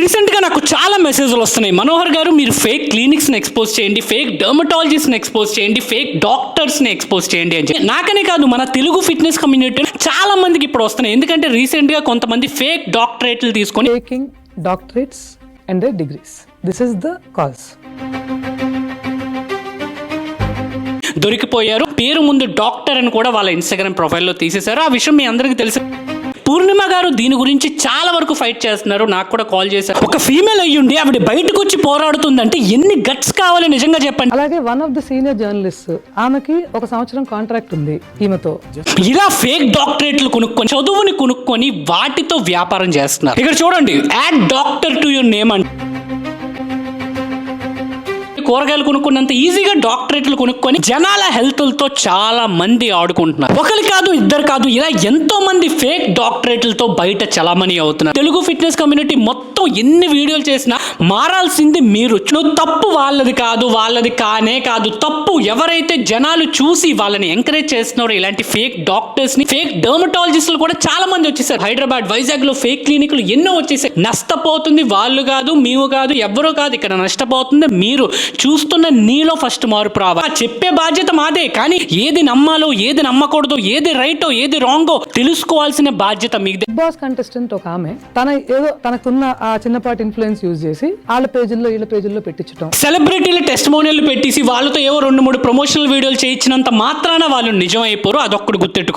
Recent గా నాకు చాలా మెసేజ్లు వస్తున్నాయి. మనోహర్ గారు మీరు ఫేక్ క్లినిక్స్ ని ఎక్స్పోజ్ చేయండి, ఫేక్ డర్మటాలజిస్ట్ ని ఎక్స్పోజ్ చేయండి, ఫేక్ డాక్టర్స్ ని ఎక్స్పోజ్ చేయండి అని చెప్పి. నాకనే కాదు, మన తెలుగు ఫిట్నెస్ కమ్యూనిటీ చాలా మందికి ఇప్పుడు వస్తున్నాయి. ఎందుకంటే రీసెంట్ గా కొంతమంది ఫేక్ డాక్టరేట్లు తీసుకొని taking doctorates and their degrees. This is the cause. దొరికిపోయారు. పేరు ముందు డాక్టర్ అని కూడా వాళ్ళ ఇన్స్టాగ్రామ్ ప్రొఫైల్లో తీసేశారు. ఆ విషయం మీ అందరికీ తెలుసు. పూర్ణిమ గారు దీని గురించి చాలా వరకు ఫైట్ చేస్తున్నారు. నాకు కూడా కాల్ చేశారు. ఒక ఫీమేల్ అయ్యుండి ఆవిడ బయటకు వచ్చి పోరాడుతుందంటే ఎన్ని గట్స్ కావాలి నిజంగా చెప్పండి. అలాగే one of the senior journalist, ఆమెకి 1 సంవత్సరం కాంట్రాక్ట్ ఉంది ఈమెతో. ఇలా ఫేక్ డాక్టరేట్లు కొనుక్కొని చదువుని కొనుక్కొని వాటితో వ్యాపారం చేస్తున్నారు. ఇక్కడ చూడండి, add doctor to your name అంటే కూరగాయలు కొనుక్కున్నంత ఈజీగా డాక్టరేట్లు కొనుక్కొని జనాల హెల్త్లతో చాలా మంది ఆడుకుంటున్నారు. ఒకరు కాదు, ఇద్దరు కాదు, ఇలా ఎంతో మంది ఫేక్ డాక్టరేట్లతో బయట చలామణి అవుతున్నారు. తెలుగు ఫిట్నెస్ కమ్యూనిటీ మొత్తం ఎన్ని వీడియోలు చేసినా మారాల్సింది మీరు. నువ్వు తప్పు వాళ్ళది కాదు, వాళ్ళది కానే కాదు. తప్పు ఎవరైతే జనాలు చూసి వాళ్ళని ఎంకరేజ్ చేస్తున్నారో ఇలాంటి ఫేక్ డాక్టర్స్ ని, ఫేక్ డర్మటాలజిస్టులు కూడా చాలా మంది వచ్చేసారు. హైదరాబాద్, వైజాగ్ లో ఫేక్ క్లినిక్లు ఎన్నో వచ్చేసాయి. నష్టపోతుంది వాళ్ళు కాదు, మేము కాదు, ఎవ్వరూ కాదు. ఇక్కడ నష్టపోతుంది మీరు. చూస్తున్న నీలో ఫస్ట్ మార్పు రావాలి. చెప్పే బాధ్యత మాదే, కానీ ఏది నమ్మాలో, ఏది నమ్మకూడదో, ఏది రైటో, ఏది రాంగో తెలుసుకోవాల్సిన బాధ్యత మీదే. బిగ్ బాస్ కంటెస్టెంట్ ఒక ఆమె తనకున్న ఆ చిన్నపాటి ఇన్ఫ్లుయెన్స్ యూజ్ చేసి వాళ్ళ పేజీల్లో వీళ్ళ పేజీల్లో పెట్టించడం, సెలబ్రిటీల టెస్టిమోనియల్ పెట్టేసి వాళ్ళతో ఏవో 2-3 ప్రమోషనల్ వీడియోలు చేయించినంత మాత్రాన వాళ్ళు నిజం అయిపోరు. అదొక్కడు గుర్తెట్టుకో.